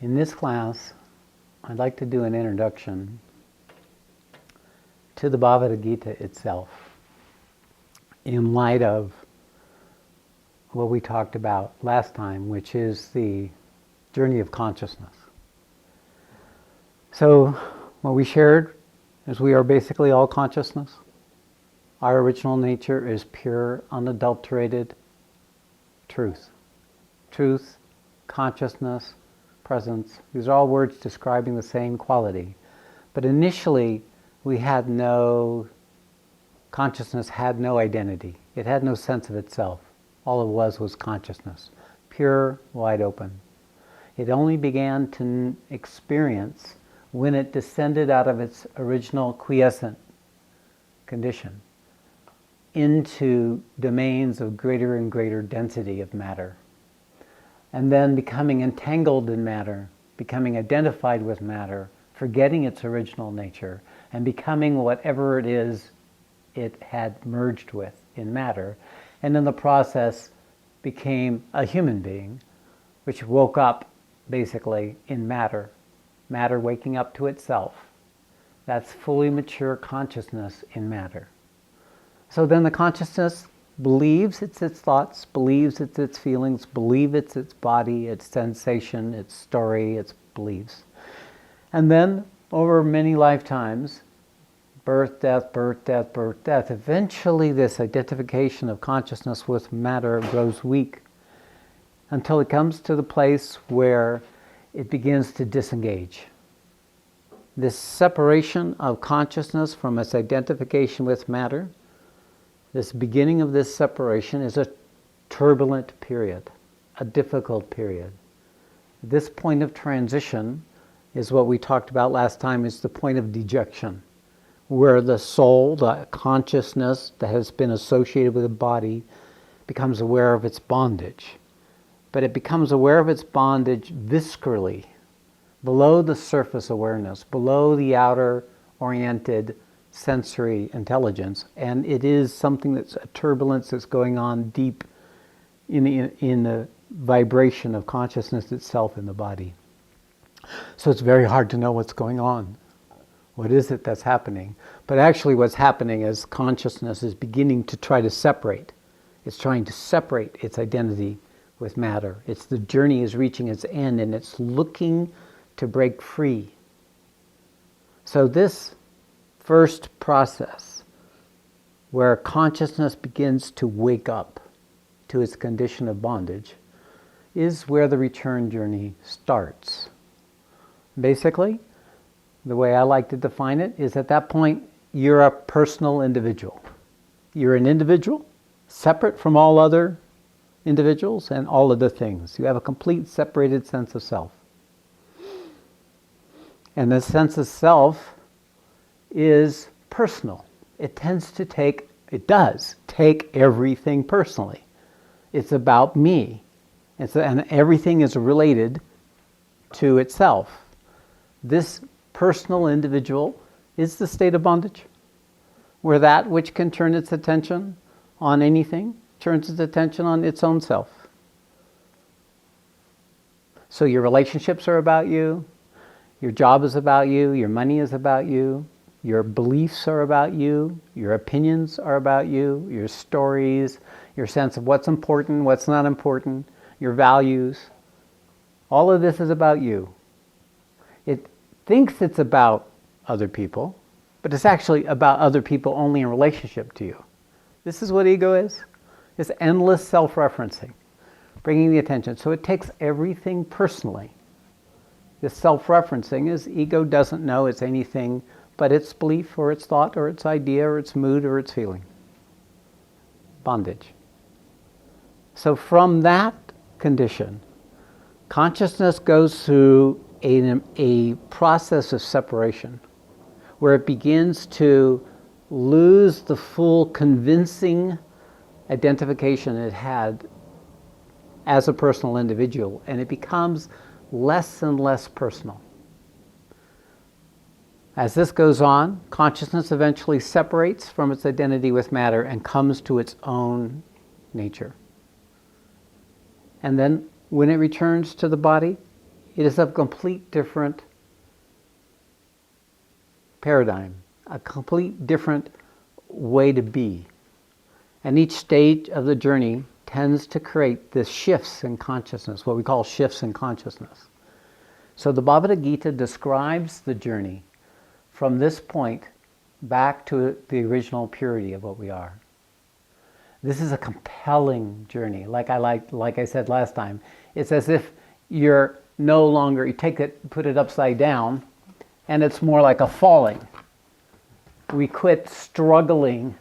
In this class, I'd like to do an introduction to the Bhagavad Gita itself in light of what we talked about last time, which is the journey of consciousness. So what we shared is we are basically all consciousness. Our original nature is pure, unadulterated truth. Truth, consciousness, presence. These are all words describing the same quality. But initially, consciousness had no identity. It had no sense of itself. All it was consciousness. Pure, wide open. It only began to experience when it descended out of its original quiescent condition into domains of greater and greater density of matter. And then becoming entangled in matter, becoming identified with matter, forgetting its original nature, and becoming whatever it is it had merged with in matter, and in the process became a human being, which woke up basically in matter, matter waking up to itself. That's fully mature consciousness in matter. So then the consciousness believes it's its thoughts, believes it's its feelings, believes it's its body, its sensation, its story, its beliefs. And then over many lifetimes, birth, death, birth, death, birth, death, eventually this identification of consciousness with matter grows weak until it comes to the place where it begins to disengage. This separation of consciousness from its identification with matter, this beginning of this separation is a turbulent period, a difficult period. This point of transition is what we talked about last time, is the point of dejection, where the soul, the consciousness that has been associated with the body, becomes aware of its bondage. But it becomes aware of its bondage viscerally, below the surface awareness, below the outer-oriented sensory intelligence, and it is something that's a turbulence that's going on deep in the vibration of consciousness itself in the body. So it's very hard to know what's going on. What is it that's happening? But actually what's happening is consciousness is beginning to try to separate. It's trying to separate its identity with matter. The journey is reaching its end and it's looking to break free. So this first process, where consciousness begins to wake up to its condition of bondage, is where the return journey starts. Basically, the way I like to define it is at that point, you're a personal individual. You're an individual, separate from all other individuals and all other things. You have a complete separated sense of self. And the sense of self is personal. It does take everything personally. It's about me. And everything is related to itself. This personal individual is the state of bondage, where that which can turn its attention on anything turns its attention on its own self. So your relationships are about you, your job is about you, your money is about you, your beliefs are about you, your opinions are about you, your stories, your sense of what's important, what's not important, your values. All of this is about you. It thinks it's about other people, but it's actually about other people only in relationship to you. This is what ego is. It's endless self-referencing, bringing the attention. So it takes everything personally. This self-referencing is ego doesn't know it's anything but its belief or its thought or its idea or its mood or its feeling. Bondage. So from that condition, consciousness goes through a process of separation where it begins to lose the full convincing identification it had as a personal individual, and it becomes less and less personal. As this goes on, consciousness eventually separates from its identity with matter and comes to its own nature. And then when it returns to the body, It is a complete different paradigm, a complete different way to be. And each stage of the journey tends to create this shifts in consciousness, what we call shifts in consciousness. So the Bhagavad Gita describes the journey from this point back to the original purity of what we are. This is a compelling journey. Like I said last time, it's as if you're no longer, you take it, put it upside down, and it's more like a falling. We quit struggling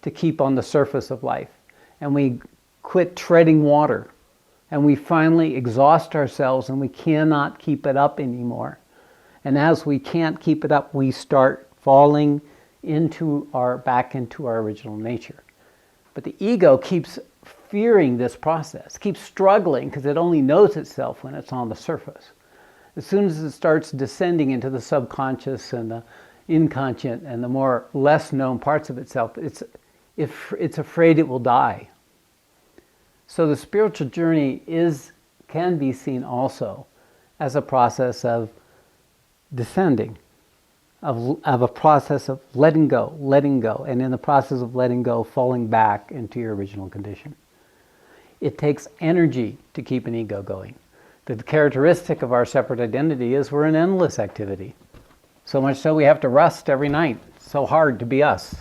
to keep on the surface of life, and we quit treading water, and we finally exhaust ourselves and we cannot keep it up anymore. And as we can't keep it up, we start falling back into our original nature. But the ego keeps fearing this process, keeps struggling, because it only knows itself when it's on the surface. As soon as it starts descending into the subconscious and the inconscient and the more less known parts of itself, it's afraid it will die. So the spiritual journey can be seen also as a process of descending, of a process of letting go, and in the process of letting go, falling back into your original condition. It takes energy to keep an ego going. The characteristic of our separate identity is we're an endless activity. So much so we have to rest every night. It's so hard to be us.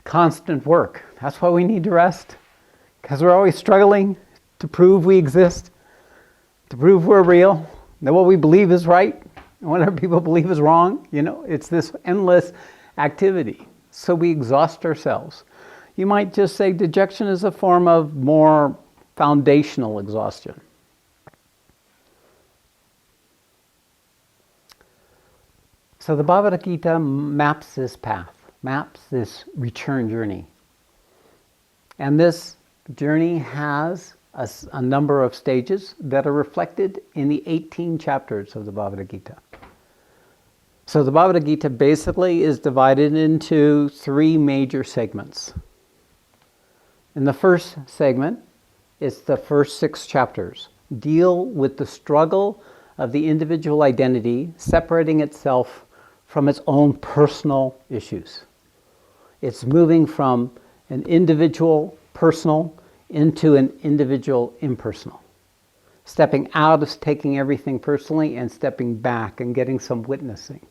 Constant work. That's why we need to rest. Because we're always struggling to prove we exist, to prove we're real, that what we believe is right, and what other people believe is wrong. It's this endless activity. So we exhaust ourselves. You might just say dejection is a form of more foundational exhaustion. So the Bhagavad Gita maps this path, maps this return journey. And this journey has a number of stages that are reflected in the 18 chapters of the Bhagavad Gita. So the Bhagavad Gita basically is divided into 3 major segments. In the first segment, it's the first 6 chapters, deal with the struggle of the individual identity separating itself from its own personal issues. It's moving from an individual personal into an individual impersonal. Stepping out of taking everything personally and stepping back and getting some witnessing.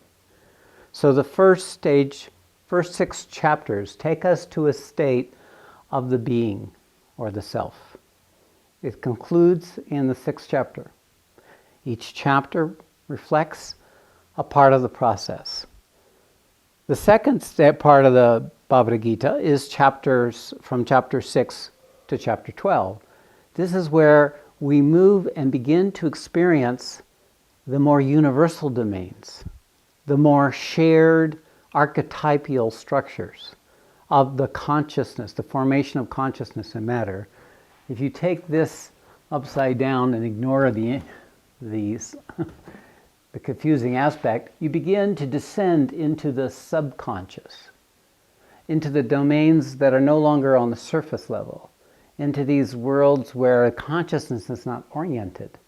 So the first 6 chapters take us to a state of the being or the self. It concludes in the 6th chapter. Each chapter reflects a part of the process. The second part of the Bhagavad Gita is chapters from chapter 6 to chapter 12. This is where we move and begin to experience the more universal domains, the more shared archetypal structures of the consciousness, the formation of consciousness and matter. If you take this upside down and ignore the confusing aspect, you begin to descend into the subconscious, into the domains that are no longer on the surface level, into these worlds where consciousness is not oriented.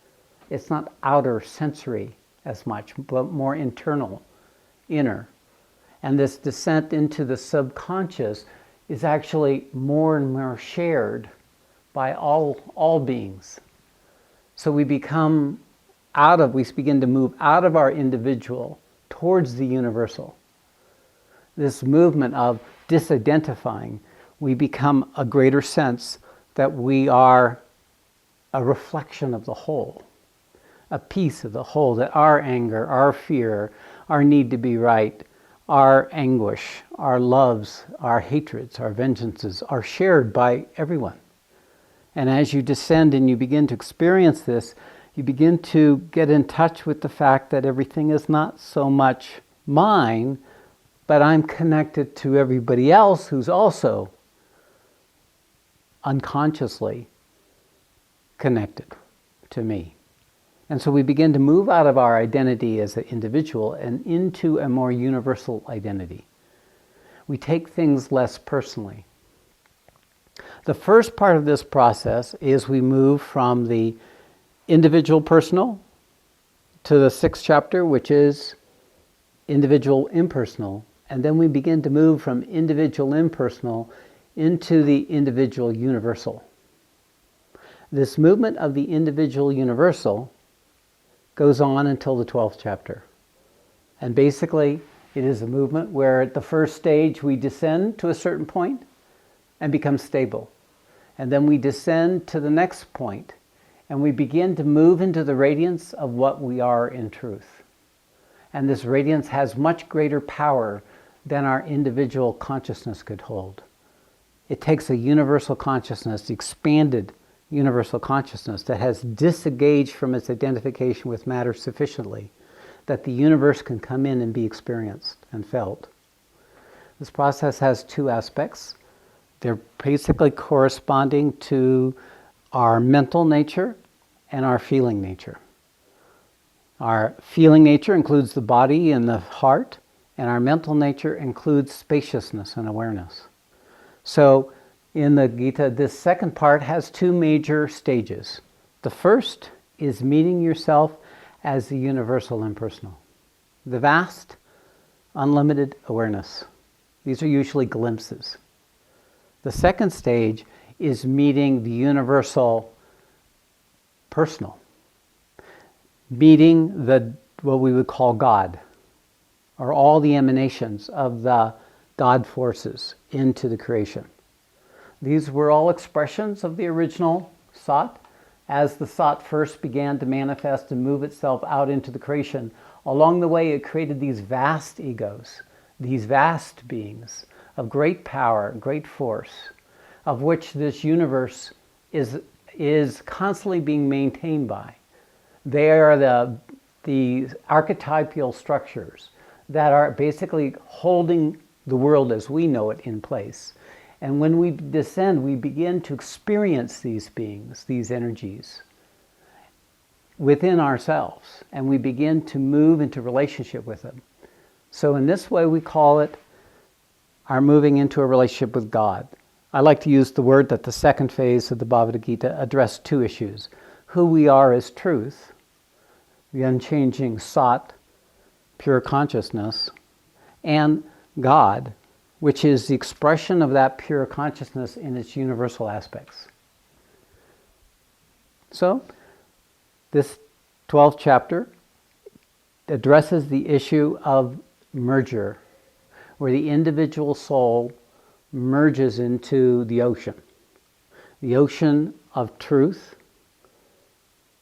It's not outer sensory as much, but more internal, inner. And this descent into the subconscious is actually more and more shared by all beings. So we begin to move out of our individual towards the universal. This movement of disidentifying, we become a greater sense that we are a reflection of the whole, a piece of the whole, that our anger, our fear, our need to be right, our anguish, our loves, our hatreds, our vengeances are shared by everyone. And as you descend and you begin to experience this, you begin to get in touch with the fact that everything is not so much mine, but I'm connected to everybody else who's also unconsciously connected to me. And so we begin to move out of our identity as an individual and into a more universal identity. We take things less personally. The first part of this process is we move from the individual personal to the 6th chapter, which is individual impersonal. And then we begin to move from individual impersonal into the individual universal. This movement of the individual universal goes on until the 12th chapter. And basically, it is a movement where at the first stage we descend to a certain point and become stable. And then we descend to the next point and we begin to move into the radiance of what we are in truth. And this radiance has much greater power than our individual consciousness could hold. It takes a universal consciousness, expanded universal consciousness that has disengaged from its identification with matter sufficiently that the universe can come in and be experienced and felt. This process has two aspects. They're basically corresponding to our mental nature and our feeling nature. Our feeling nature includes the body and the heart, and our mental nature includes spaciousness and awareness. So in the Gita, this second part has two major stages. The first is meeting yourself as the universal impersonal, the vast, unlimited awareness. These are usually glimpses. The second stage is meeting the universal personal, meeting what we would call God, or all the emanations of the God forces into the creation. These were all expressions of the original Sat. As the Sat first began to manifest and move itself out into the creation, along the way it created these vast egos, these vast beings of great power, great force, of which this universe is constantly being maintained by. They are the archetypal structures that are basically holding the world as we know it in place. And when we descend, we begin to experience these beings, these energies, within ourselves, and we begin to move into relationship with them. So in this way, we call it our moving into a relationship with God. I like to use the word that the second phase of the Bhagavad Gita addressed two issues: who we are as truth, the unchanging Sat, pure consciousness, and God, which is the expression of that pure consciousness in its universal aspects. So, this 12th chapter addresses the issue of merger, where the individual soul merges into the ocean of truth.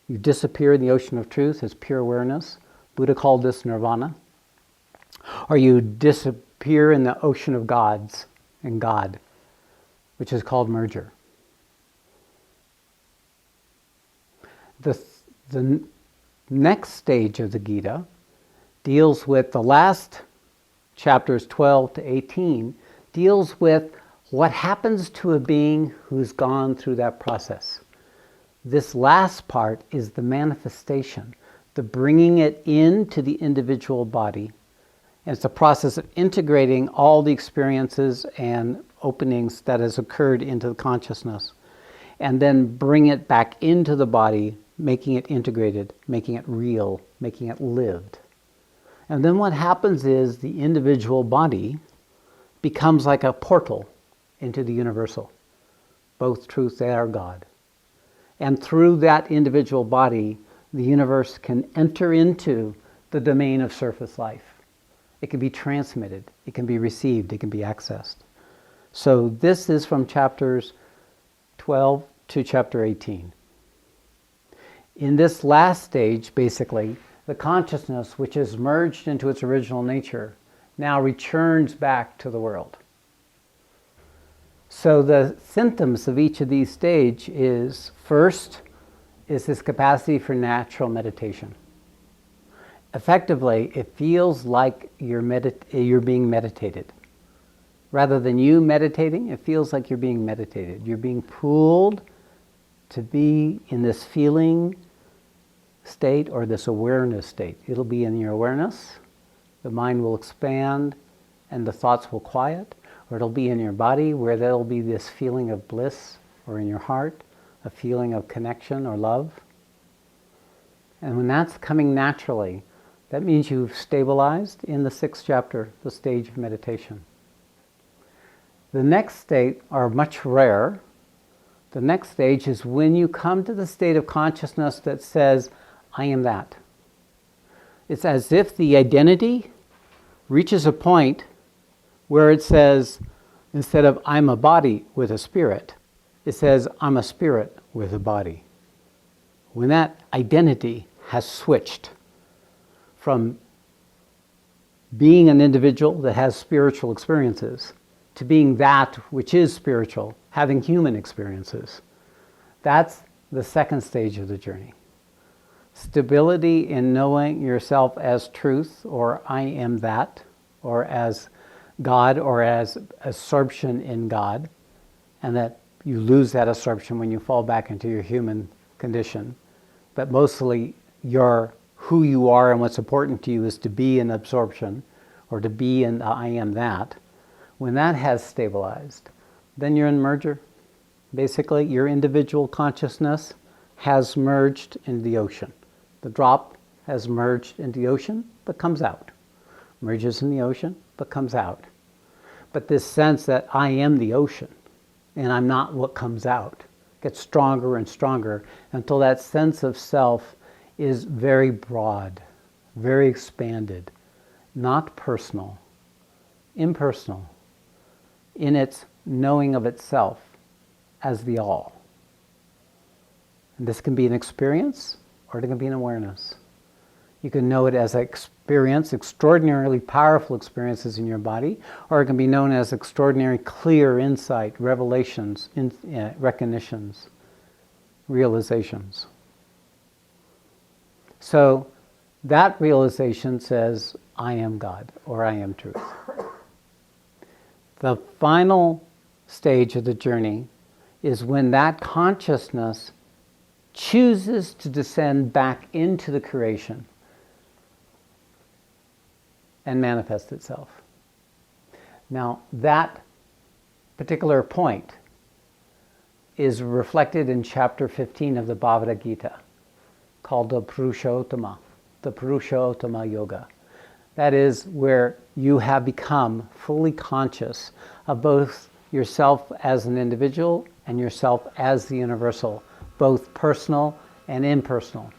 You disappear in the ocean of truth as pure awareness. Buddha called this nirvana. Or you disappear in the ocean of gods and God, which is called merger. The next stage of the Gita deals with the last chapters 12 to 18, deals with what happens to a being who's gone through that process. This last part is the manifestation, the bringing it into the individual body. And it's a process of integrating all the experiences and openings that has occurred into the consciousness, and then bring it back into the body, making it integrated, making it real, making it lived. And then what happens is the individual body becomes like a portal into the universal, both truth and God. And through that individual body, the universe can enter into the domain of surface life. It can be transmitted, it can be received, it can be accessed. So this is from chapters 12 to chapter 18. In this last stage, basically, the consciousness, which is merged into its original nature, now returns back to the world. So the symptoms of each of these stages is, first, is this capacity for natural meditation. Effectively, it feels like you're being meditated. Rather than you meditating, it feels like you're being meditated. You're being pulled to be in this feeling state or this awareness state. It'll be in your awareness, the mind will expand and the thoughts will quiet, or it'll be in your body where there'll be this feeling of bliss, or in your heart, a feeling of connection or love. And when that's coming naturally, that means you've stabilized in the 6th chapter, the stage of meditation. The next state are much rarer. The next stage is when you come to the state of consciousness that says, I am that. It's as if the identity reaches a point where it says, instead of I'm a body with a spirit, it says I'm a spirit with a body. When that identity has switched from being an individual that has spiritual experiences to being that which is spiritual, having human experiences, that's the 2nd stage of the journey. Stability in knowing yourself as truth, or I am that, or as God, or as absorption in God, and that you lose that absorption when you fall back into your human condition. But mostly who you are and what's important to you is to be in absorption, or to be in I am that. When that has stabilized, then you're in merger. Basically, your individual consciousness has merged in the ocean. The drop has merged in the ocean, but comes out. Merges in the ocean, but comes out. But this sense that I am the ocean, and I'm not what comes out, gets stronger and stronger until that sense of self is very broad, very expanded, not personal, impersonal, in its knowing of itself as the all. And this can be an experience, or it can be an awareness. You can know it as an experience, extraordinarily powerful experiences in your body, or it can be known as extraordinary clear insight, revelations, recognitions, realizations. So that realization says, I am God, or I am truth. The final stage of the journey is when that consciousness chooses to descend back into the creation and manifest itself. Now, that particular point is reflected in chapter 15 of the Bhagavad Gita, called the Purushottama Yoga. That is where you have become fully conscious of both yourself as an individual and yourself as the universal, both personal and impersonal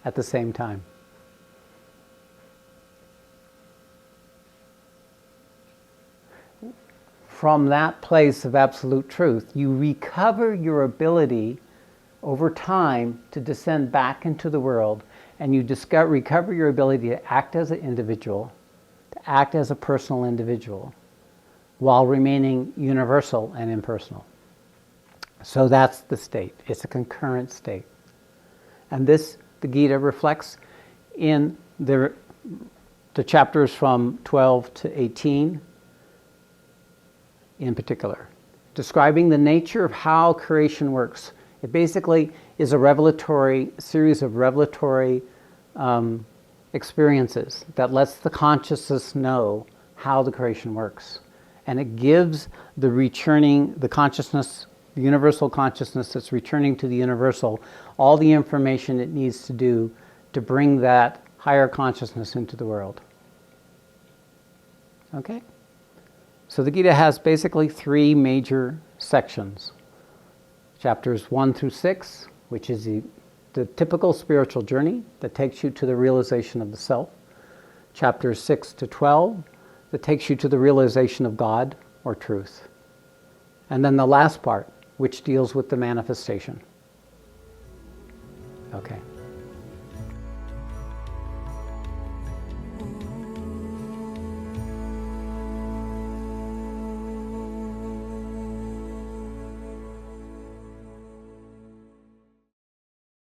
at the same time. From that place of absolute truth, you recover your ability over time to descend back into the world, and you recover your ability to act as an individual, to act as a personal individual, while remaining universal and impersonal. So that's the state. It's a concurrent state. And this, the Gita reflects in the chapters from 12 to 18 in particular, describing the nature of how creation works. It basically is a series of revelatory experiences that lets the consciousness know how the creation works. And it gives the consciousness, the universal consciousness that's returning to the universal, all the information it needs to do to bring that higher consciousness into the world. Okay? So the Gita has basically 3 major sections. Chapters 1 through 6, which is the typical spiritual journey that takes you to the realization of the self. Chapters 6 to 12, that takes you to the realization of God or truth. And then the last part, which deals with the manifestation. Okay.